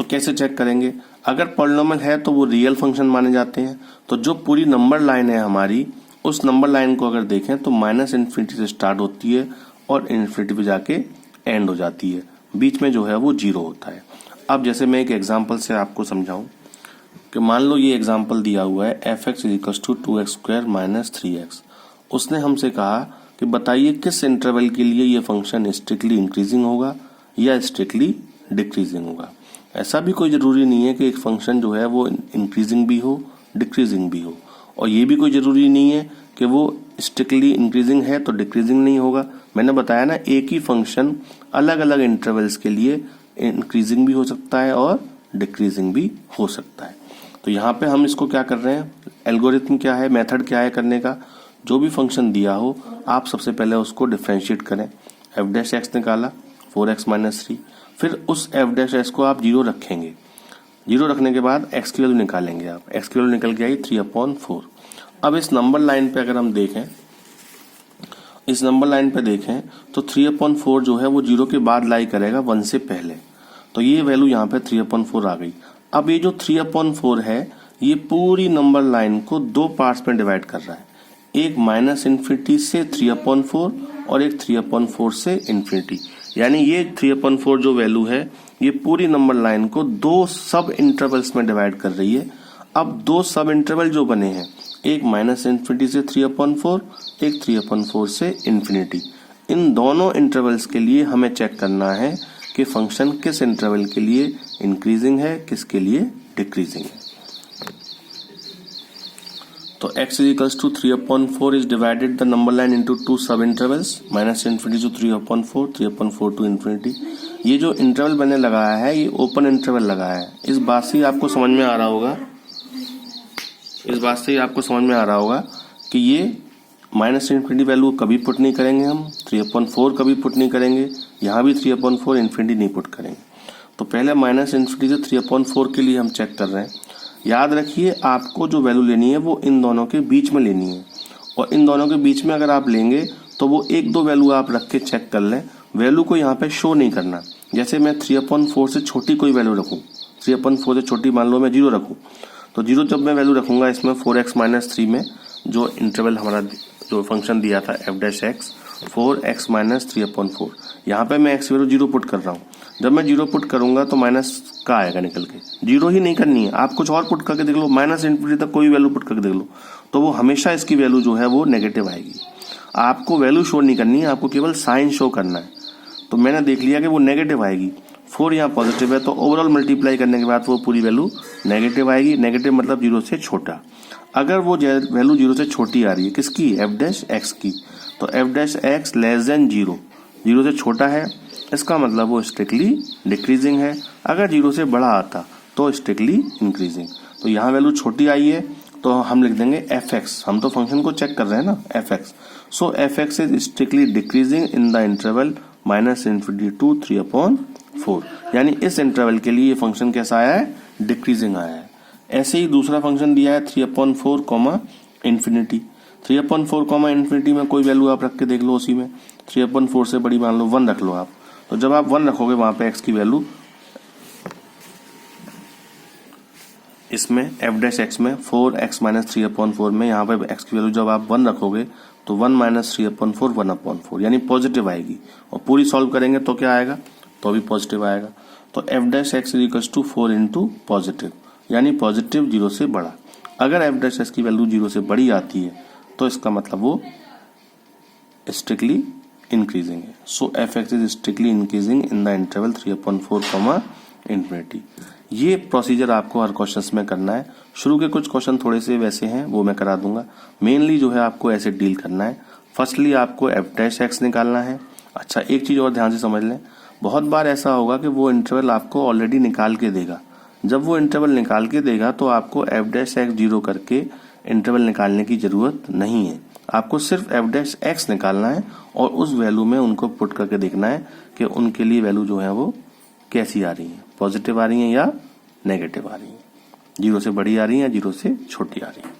तो कैसे चेक करेंगे? अगर पॉलिनोमियल है तो वो रियल फंक्शन माने जाते हैं। तो जो पूरी नंबर लाइन है हमारी, उस नंबर लाइन को अगर देखें तो माइनस इन्फिनिटी से स्टार्ट होती है और इन्फिनिटी पे जाके एंड हो जाती है, बीच में जो है वो जीरो होता है। अब जैसे मैं एक एग्जांपल से आपको समझाऊं कि मान लो ये एग्जांपल दिया हुआ है f(x) = 2x² - 3x। उसने हमसे कहा कि बताइए किस इंटरवल के लिए ये फंक्शन स्ट्रिक्टली इंक्रीजिंग होगा या स्ट्रिक्टली डिक्रीजिंग होगा। ऐसा भी कोई जरूरी नहीं है कि एक फंक्शन जो है वो इंक्रीजिंग भी हो डिक्रीजिंग भी हो, और ये भी कोई जरूरी नहीं है कि वो स्ट्रिक्टली इंक्रीजिंग है तो डिक्रीजिंग नहीं होगा। मैंने बताया ना, एक ही फंक्शन अलग अलग इंटरवल्स के लिए इंक्रीजिंग भी हो सकता है और डिक्रीजिंग भी हो सकता है। तो यहाँ पे हम इसको क्या कर रहे हैं, एल्गोरिथम क्या है, मेथड क्या है करने का, जो भी फंक्शन दिया हो आप सबसे पहले उसको डिफरेंशिएट करें। f' निकाला 4x - 3, फिर उस f' को आप 0 रखेंगे। 0 रखने के बाद x की वैल्यू निकालेंगे आप, x की वैल्यू निकल के आई 3/4। अब इस नंबर लाइन पे अगर हम देखें, इस नंबर लाइन पे देखें तो 3/4 जो है वो 0 के बाद लाई करेगा 1 से पहले, तो ये वैल्यू यहाँ पे 3/4 आ गई। अब ये जो 3/4 है ये पूरी नंबर लाइन को दो पार्ट्स में डिवाइड कर रहा है, एक -इन्फिनिटी से 3/4 और एक 3/4 से इन्फिनिटी। यानी ये 3/4 जो वैल्यू है ये पूरी नंबर लाइन को दो सब इंटरवल्स में डिवाइड कर रही है। अब दो सब इंटरवल जो बने हैं, एक -इन्फिनिटी से 3/4, एक 3/4 से इन्फिनिटी, इन दोनों इंटरवल्स के लिए हमें चेक करना है कि फंक्शन किस इंटरवल के लिए इंक्रीजिंग है, किसके लिए डिक्रीजिंग है। तो x = 3/4 is divided the number line into two sub intervals, -infinity to 3/4, 3/4 to infinity. ये जो इंटरवल मैंने लगाया है ये ओपन इंटरवल लगाया है। इस बात से आपको समझ में आ रहा होगा, इस बात से आपको समझ में आ रहा होगा कि ये -इन्फिनिटी वैल्यू कभी पुट नहीं करेंगे हम, 3/4 कभी पुट नहीं करेंगे, यहाँ भी 3/4 इन्फिनिटी नहीं पुट करेंगे। तो पहले -इन्फिनिटी से 3/4 के लिए हम चेक कर रहे हैं। याद रखिए आपको जो वैल्यू लेनी है वो इन दोनों के बीच में लेनी है, और इन दोनों के बीच में अगर आप लेंगे तो वो एक दो वैल्यू आप रख के चेक कर लें। वैल्यू को यहाँ पे शो नहीं करना। जैसे मैं 3/4 से छोटी कोई वैल्यू रखूँ, 3/4 से छोटी मान लो मैं 0 रखूँ, तो 0 जब मैं वैल्यू रखूंगा इसमें 4x - 3 में, जो इंटरवल हमारा जो फंक्शन दिया था f'(x) 4x - 3/4, यहाँ पे मैं x वैल्यू 0 पुट कर रहा हूँ। जब मैं 0 पुट करूंगा तो माइनस का आएगा निकल के, 0 ही नहीं करनी है, आप कुछ और पुट करके देख लो, -इन्फिनिटी तक कोई वैल्यू पुट करके देख लो, तो वो हमेशा इसकी वैल्यू जो है वो नेगेटिव आएगी। आपको वैल्यू शो नहीं करनी है, आपको केवल साइन शो करना है। तो मैंने देख लिया कि वो नेगेटिव आएगी, 4 यहाँ पॉजिटिव है, तो ओवरऑल मल्टीप्लाई करने के बाद वो पूरी वैल्यू नेगेटिव आएगी। नेगेटिव मतलब 0 से छोटा। अगर वो वैल्यू 0 से छोटी आ रही है, किसकी, f'(x) की, तो f'(x) <0, 0 से छोटा है, इसका मतलब वो स्ट्रिक्टली डिक्रीजिंग है। अगर 0 से बड़ा आता तो स्ट्रिक्टली इंक्रीजिंग। तो यहाँ वैल्यू छोटी आई है तो हम लिख देंगे f(x), हम तो फंक्शन को चेक कर रहे हैं ना, f(x). So f(x) is strictly decreasing in the interval -infinity to 3/4। यानी इस इंटरवल के लिए ये फंक्शन कैसा आया है, डिक्रीजिंग आया है। ऐसे ही दूसरा फंक्शन दिया है 3/4, इन्फिनिटी। 3/4, इन्फिनिटी में कोई वैल्यू आप रख के देख लो, उसी में 3/4 से बड़ी मान लो 1 रख लो आप। तो जब आप 1 रखोगे वहां पे x की वैल्यू, इसमें f'(x) में 4x - 3/4 में यहाँ पे x की वैल्यू जब आप 1 रखोगे तो 1 - 3/4 1/4 यानी पॉजिटिव आएगी, और पूरी सॉल्व करेंगे तो क्या आएगा, तो भी पॉजिटिव आएगा। तो f'(x) = 4 into पॉजिटिव, यानी पॉजिटिव 0 से बड़ा। अगर f'(x) की वैल्यू 0 से बड़ी आती है तो इसका मतलब वो स्ट्रिक्टली इंक्रीजिंग है। सो f(x) is strictly increasing in the interval 3/4, infinity. ये प्रोसीजर आपको हर क्वेश्चंस में करना है। शुरू के कुछ क्वेश्चन थोड़े से वैसे हैं, वो मैं करा दूंगा। मेनली जो है आपको ऐसे डील करना है। फर्स्टली आपको f'(x) निकालना है। अच्छा, एक चीज और ध्यान से समझ लें, बहुत बार ऐसा होगा कि वो इंटरवल आपको ऑलरेडी निकाल के देगा। जब वो इंटरवल निकाल के देगा तो आपको f'(x) 0 करके इंटरवल निकालने की जरूरत नहीं है। आपको सिर्फ f'(x) निकालना है और उस वैल्यू में उनको पुट करके देखना है कि उनके लिए वैल्यू जो है वो कैसी आ रही है, पॉजिटिव आ रही है या नेगेटिव आ रही है, 0 से बड़ी आ रही है या 0 से छोटी आ रही है।